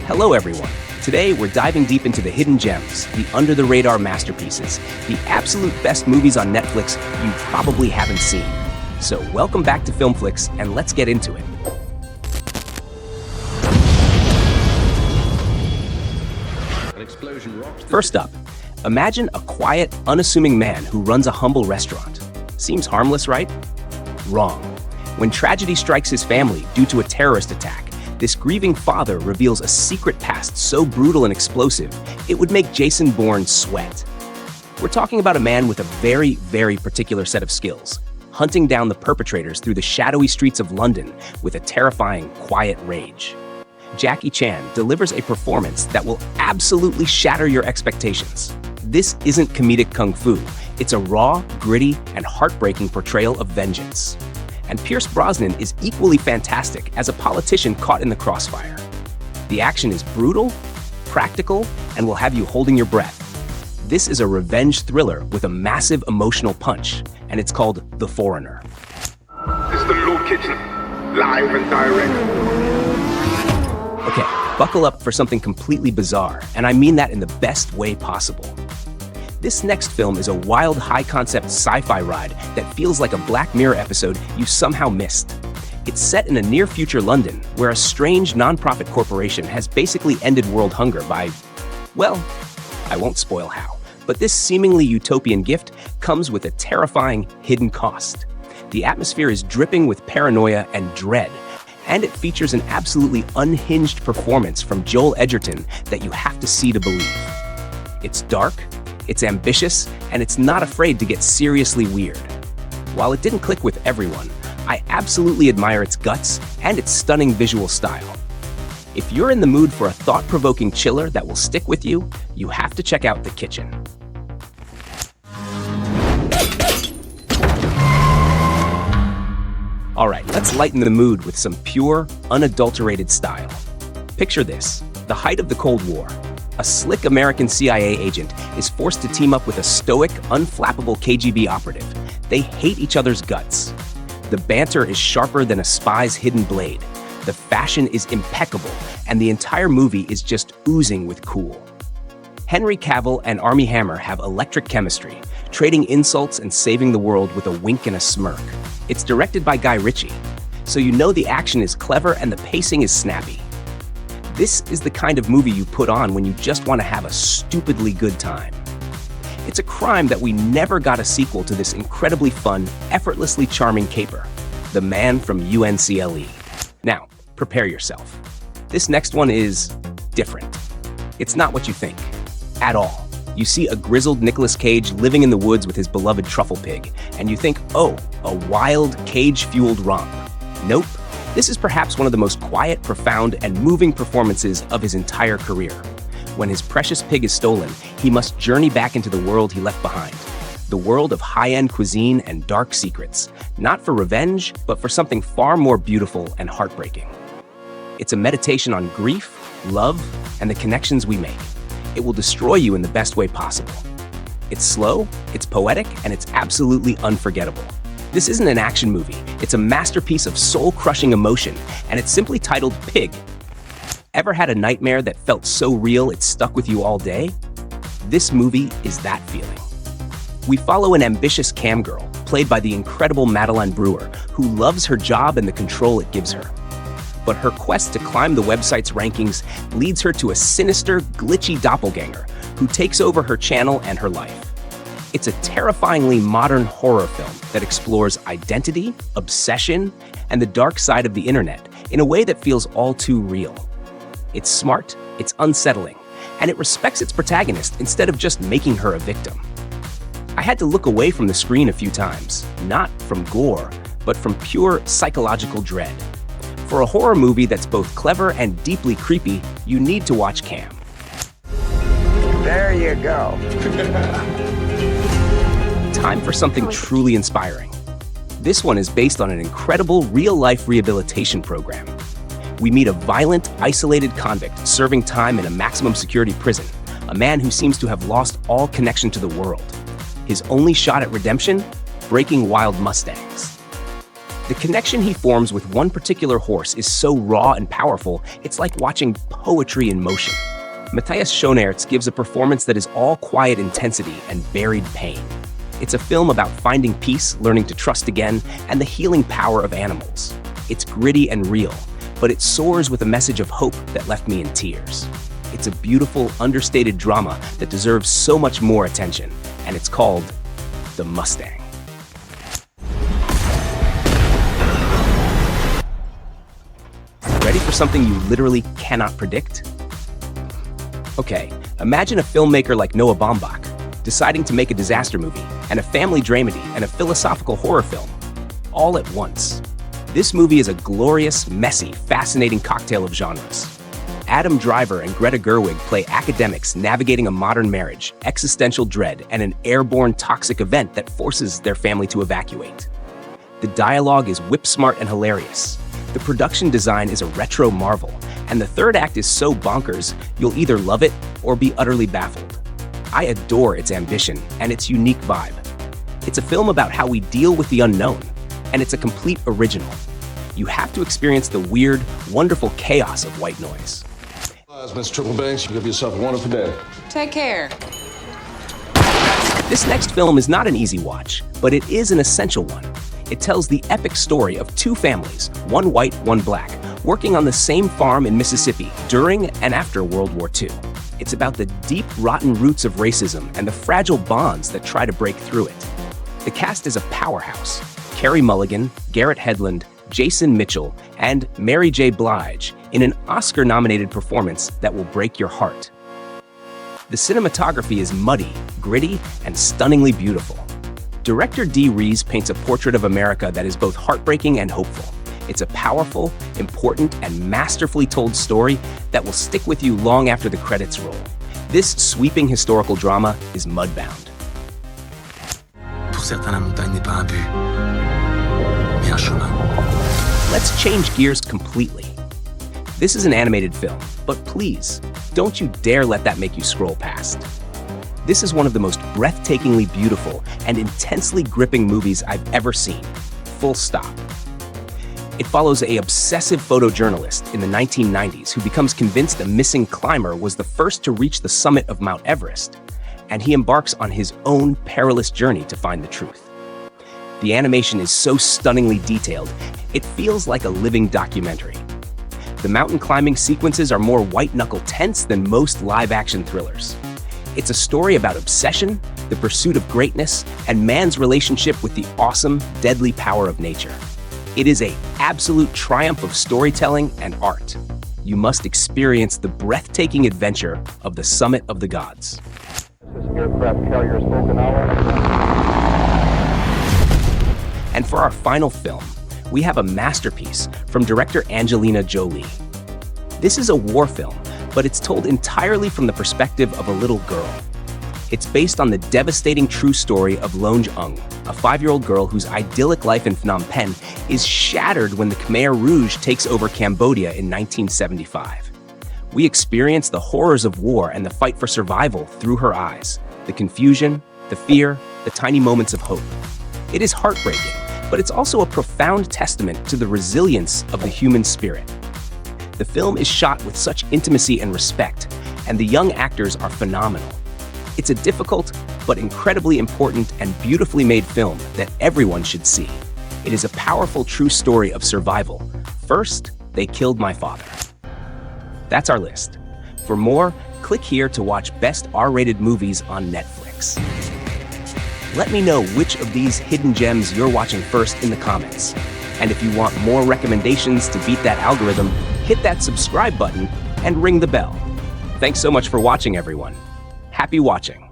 Hello everyone. Today we're diving deep into the hidden gems, the under-the-radar masterpieces, the absolute best movies on Netflix you probably haven't seen. So welcome back to Filmflix and let's get into it. First up, imagine a quiet, unassuming man who runs a humble restaurant. Seems harmless, right? Wrong. When tragedy strikes his family due to a terrorist attack, this grieving father reveals a secret past so brutal and explosive, it would make Jason Bourne sweat. We're talking about a man with a very, very particular set of skills, hunting down the perpetrators through the shadowy streets of London with a terrifying, quiet rage. Jackie Chan delivers a performance that will absolutely shatter your expectations. This isn't comedic kung fu. It's a raw, gritty, and heartbreaking portrayal of vengeance. And Pierce Brosnan is equally fantastic as a politician caught in the crossfire. The action is brutal, practical, and will have you holding your breath. This is a revenge thriller with a massive emotional punch, and it's called The Foreigner. This is the Lord Kitchen, live and direct. Okay, buckle up for something completely bizarre, and I mean that in the best way possible. This next film is a wild, high-concept sci-fi ride that feels like a Black Mirror episode you somehow missed. It's set in a near-future London, where a strange non-profit corporation has basically ended world hunger by, well, I won't spoil how, but this seemingly utopian gift comes with a terrifying hidden cost. The atmosphere is dripping with paranoia and dread, and it features an absolutely unhinged performance from Joel Edgerton that you have to see to believe. It's dark, it's ambitious, and it's not afraid to get seriously weird. While it didn't click with everyone, I absolutely admire its guts and its stunning visual style. If you're in the mood for a thought-provoking chiller that will stick with you, you have to check out The Kitchen. All right, let's lighten the mood with some pure, unadulterated style. Picture this, the height of the Cold War. A slick American CIA agent is forced to team up with a stoic, unflappable KGB operative. They hate each other's guts. The banter is sharper than a spy's hidden blade. The fashion is impeccable, and the entire movie is just oozing with cool. Henry Cavill and Armie Hammer have electric chemistry, trading insults and saving the world with a wink and a smirk. It's directed by Guy Ritchie, so you know the action is clever and the pacing is snappy. This is the kind of movie you put on when you just want to have a stupidly good time. It's a crime that we never got a sequel to this incredibly fun, effortlessly charming caper, the man from UNCLE. Now, prepare yourself. This next one is different. It's not what you think, at all. You see a grizzled Nicolas Cage living in the woods with his beloved truffle pig, and you think, oh, a wild, cage-fueled romp. Nope. This is perhaps one of the most quiet, profound, and moving performances of his entire career. When his precious pig is stolen, he must journey back into the world he left behind. The world of high-end cuisine and dark secrets. Not for revenge, but for something far more beautiful and heartbreaking. It's a meditation on grief, love, and the connections we make. It will destroy you in the best way possible. It's slow, it's poetic, and it's absolutely unforgettable. This isn't an action movie. It's a masterpiece of soul-crushing emotion, and it's simply titled Pig. Ever had a nightmare that felt so real it stuck with you all day? This movie is that feeling. We follow an ambitious cam girl, played by the incredible Madeline Brewer, who loves her job and the control it gives her. But her quest to climb the website's rankings leads her to a sinister, glitchy doppelganger who takes over her channel and her life. It's a terrifyingly modern horror film that explores identity, obsession, and the dark side of the internet in a way that feels all too real. It's smart, it's unsettling, and it respects its protagonist instead of just making her a victim. I had to look away from the screen a few times, not from gore, but from pure psychological dread. For a horror movie that's both clever and deeply creepy, you need to watch Cam. There you go. Time for something truly inspiring. This one is based on an incredible real-life rehabilitation program. We meet a violent, isolated convict serving time in a maximum security prison, a man who seems to have lost all connection to the world. His only shot at redemption? Breaking wild Mustangs. The connection he forms with one particular horse is so raw and powerful, it's like watching poetry in motion. Matthias Schoenaerts gives a performance that is all quiet intensity and buried pain. It's a film about finding peace, learning to trust again, and the healing power of animals. It's gritty and real, but it soars with a message of hope that left me in tears. It's a beautiful, understated drama that deserves so much more attention, and it's called The Mustang. Ready for something you literally cannot predict? Okay, imagine a filmmaker like Noah Baumbach deciding to make a disaster movie and a family dramedy and a philosophical horror film, all at once. This movie is a glorious, messy, fascinating cocktail of genres. Adam Driver and Greta Gerwig play academics navigating a modern marriage, existential dread, and an airborne toxic event that forces their family to evacuate. The dialogue is whip-smart and hilarious. The production design is a retro marvel, and the third act is so bonkers, you'll either love it or be utterly baffled. I adore its ambition and its unique vibe. It's a film about how we deal with the unknown, and it's a complete original. You have to experience the weird, wonderful chaos of white noise. Miss Triple-Banks, you give yourself a wonderful day. Take care. This next film is not an easy watch, but it is an essential one. It tells the epic story of two families, one white, one black, working on the same farm in Mississippi during and after World War II. It's about the deep, rotten roots of racism and the fragile bonds that try to break through it. The cast is a powerhouse. Carey Mulligan, Garrett Hedlund, Jason Mitchell, and Mary J. Blige in an Oscar-nominated performance that will break your heart. The cinematography is muddy, gritty, and stunningly beautiful. Director Dee Rees paints a portrait of America that is both heartbreaking and hopeful. It's a powerful, important, and masterfully told story that will stick with you long after the credits roll. This sweeping historical drama is mudbound. Pour certains, la montagne n'est pas un but, mais un chemin. Let's change gears completely. This is an animated film, but please, don't you dare let that make you scroll past. This is one of the most breathtakingly beautiful and intensely gripping movies I've ever seen. Full stop. It follows an obsessive photojournalist in the 1990s who becomes convinced a missing climber was the first to reach the summit of Mount Everest, and he embarks on his own perilous journey to find the truth. The animation is so stunningly detailed, it feels like a living documentary. The mountain climbing sequences are more white-knuckle tense than most live-action thrillers. It's a story about obsession, the pursuit of greatness, and man's relationship with the awesome, deadly power of nature. It is an absolute triumph of storytelling and art. You must experience the breathtaking adventure of the summit of the gods. Aircraft carrier And for our final film, we have a masterpiece from director Angelina Jolie. This is a war film, but it's told entirely from the perspective of a little girl. It's based on the devastating true story of Longe-Ung, a 5-year-old girl whose idyllic life in Phnom Penh is shattered when the Khmer Rouge takes over Cambodia in 1975. We experience the horrors of war and the fight for survival through her eyes, the confusion, the fear, the tiny moments of hope. It is heartbreaking, but it's also a profound testament to the resilience of the human spirit. The film is shot with such intimacy and respect, and the young actors are phenomenal. It's a difficult, but incredibly important and beautifully made film that everyone should see. It is a powerful true story of survival. First, they killed my father. That's our list. For more, click here to watch Best R-Rated Movies on Netflix. Let me know which of these hidden gems you're watching first in the comments. And if you want more recommendations to beat that algorithm, hit that subscribe button and ring the bell. Thanks so much for watching, everyone. Happy watching.